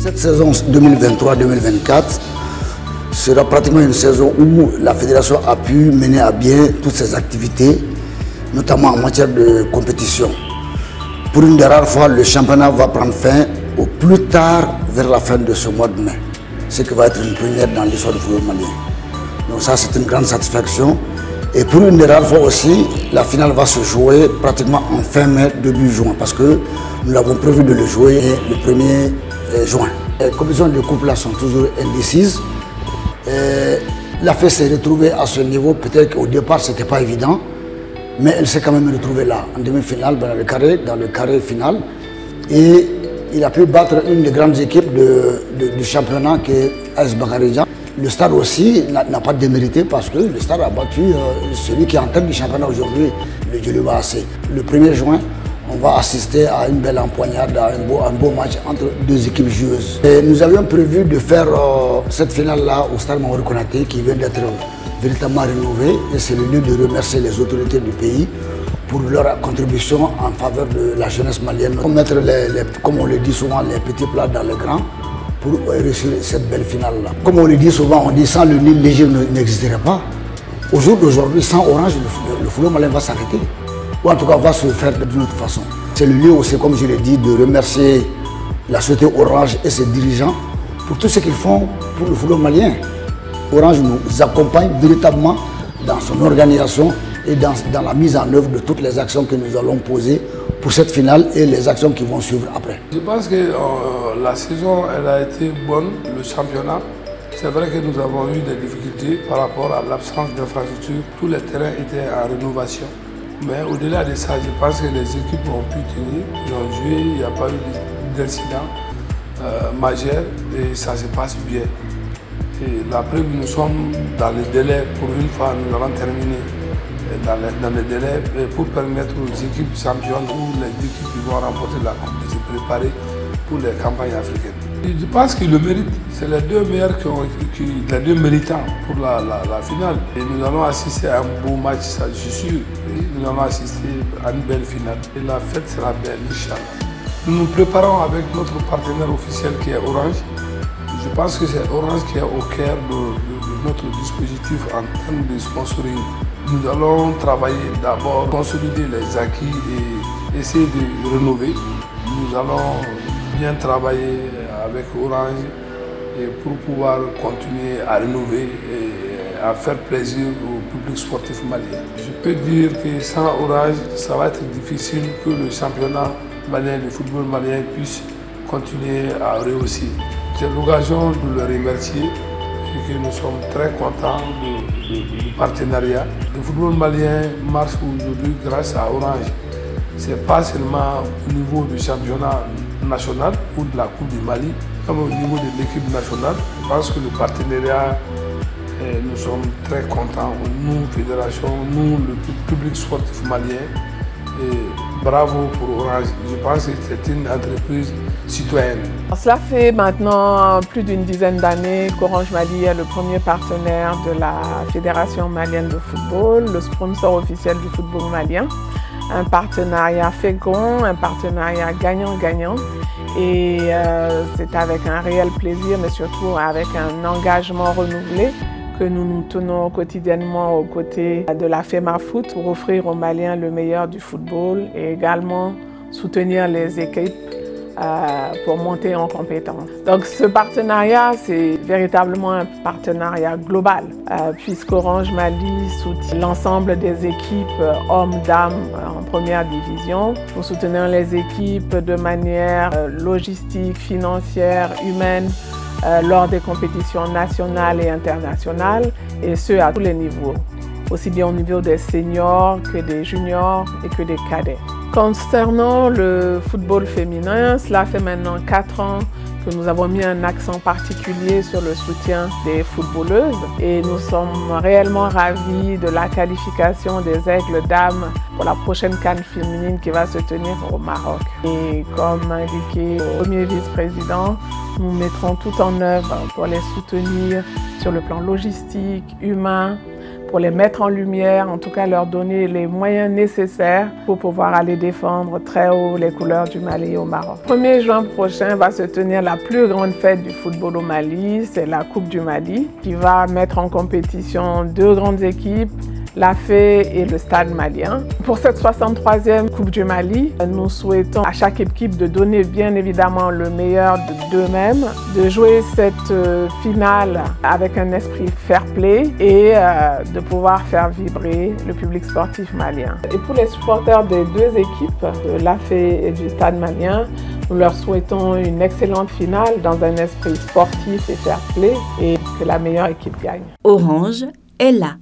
Cette saison 2023-2024 sera pratiquement une saison où la fédération a pu mener à bien toutes ses activités, notamment en matière de compétition. Pour une des rares fois, le championnat va prendre fin au plus tard vers la fin de ce mois de mai, ce qui va être une première dans l'histoire du football malien. Donc ça, c'est une grande satisfaction. Et pour une des rares fois aussi, la finale va se jouer pratiquement en fin mai, début juin, parce que nous avons prévu de le jouer le 1er juin. Les compétitions de couple là sont toujours indécises. La FES s'est retrouvée à ce niveau, peut-être qu'au départ ce n'était pas évident, mais elle s'est quand même retrouvée là, en demi-finale, dans le carré final. Et il a pu battre une des grandes équipes du championnat qui est AS Bakaridjan. Le Stade aussi n'a pas démérité parce que le Stade a battu celui qui est en tête du championnat aujourd'hui, le Djoliba AC. Le 1er juin, on va assister à une belle empoignade, à un beau match entre deux équipes joueuses. Et nous avions prévu de faire cette finale-là au Stade Mamadou Konaté qui vient d'être véritablement rénové. Et c'est le lieu de remercier les autorités du pays pour leur contribution en faveur de la jeunesse malienne. Mettre, comme on le dit souvent, les petits plats dans les grands pour réussir cette belle finale-là. Comme on le dit souvent, on dit sans le Nil, l'Égypte n'existerait pas. Au jour d'aujourd'hui, sans Orange, le football malien va s'arrêter. Ou en tout cas va se faire d'une autre façon. C'est le lieu aussi, comme je l'ai dit, de remercier la société Orange et ses dirigeants pour tout ce qu'ils font pour le football malien. Orange nous accompagne véritablement dans son organisation et dans la mise en œuvre de toutes les actions que nous allons poser pour cette finale et les actions qui vont suivre après. Je pense que la saison elle a été bonne, le championnat. C'est vrai que nous avons eu des difficultés par rapport à l'absence d'infrastructures. Tous les terrains étaient en rénovation. Mais au-delà de ça, je pense que les équipes ont pu tenir, ils ont joué, il n'y a pas eu d'incident majeur et ça se passe bien. Et la preuve, nous sommes dans les délais, pour une fois, nous allons terminer dans les délais pour permettre aux équipes championnes ou les équipes qui vont remporter la coupe de se préparer pour les campagnes africaines. Je pense qu'ils le méritent. C'est les deux meilleurs, les deux méritants pour la finale. Et nous allons assister à un beau match, ça je suis sûr. Et nous allons assister à une belle finale. Et la fête sera belle, Inch'Allah. Nous nous préparons avec notre partenaire officiel qui est Orange. Je pense que c'est Orange qui est au cœur de notre dispositif en termes de sponsoring. Nous allons travailler d'abord, consolider les acquis et essayer de rénover. Nous allons bien travailler avec Orange et pour pouvoir continuer à rénover et à faire plaisir au public sportif malien. Je peux dire que sans Orange, ça va être difficile que le championnat malien, le football malien puisse continuer à réussir. C'est l'occasion de le remercier et que nous sommes très contents du partenariat. Le football malien marche aujourd'hui grâce à Orange. Ce n'est pas seulement au niveau du championnat national ou de la Coupe du Mali, comme au niveau de l'équipe nationale. Je pense que le partenariat, nous sommes très contents. Nous, fédération, nous, le public sportif malien, et bravo pour Orange. Je pense que c'est une entreprise citoyenne. Cela fait maintenant plus d'une dizaine d'années qu'Orange Mali est le premier partenaire de la Fédération malienne de football, le sponsor officiel du football malien. Un partenariat fécond, un partenariat gagnant-gagnant. Et c'est avec un réel plaisir, mais surtout avec un engagement renouvelé que nous nous tenons quotidiennement aux côtés de la FEMAFOOT pour offrir aux Maliens le meilleur du football et également soutenir les équipes pour monter en compétence. Donc ce partenariat, c'est véritablement un partenariat global puisqu'Orange Mali soutient l'ensemble des équipes hommes, dames en première division. Nous soutenons les équipes de manière logistique, financière, humaine lors des compétitions nationales et internationales et ce à tous les niveaux, aussi bien au niveau des seniors que des juniors et que des cadets. Concernant le football féminin, cela fait maintenant 4 ans que nous avons mis un accent particulier sur le soutien des footballeuses et nous sommes réellement ravis de la qualification des Aigles Dames pour la prochaine CAN féminine qui va se tenir au Maroc. Et comme indiqué au premier vice-président, nous mettrons tout en œuvre pour les soutenir sur le plan logistique, humain, pour les mettre en lumière, en tout cas leur donner les moyens nécessaires pour pouvoir aller défendre très haut les couleurs du Mali au Maroc. Le 1er juin prochain va se tenir la plus grande fête du football au Mali, c'est la Coupe du Mali, qui va mettre en compétition 2 grandes équipes, la FE et le Stade malien. Pour cette 63e Coupe du Mali, nous souhaitons à chaque équipe de donner bien évidemment le meilleur d'eux-mêmes, de jouer cette finale avec un esprit fair play et de pouvoir faire vibrer le public sportif malien. Et pour les supporters des 2 équipes, de la FE et du Stade malien, nous leur souhaitons une excellente finale dans un esprit sportif et fair play et que la meilleure équipe gagne. Orange est là.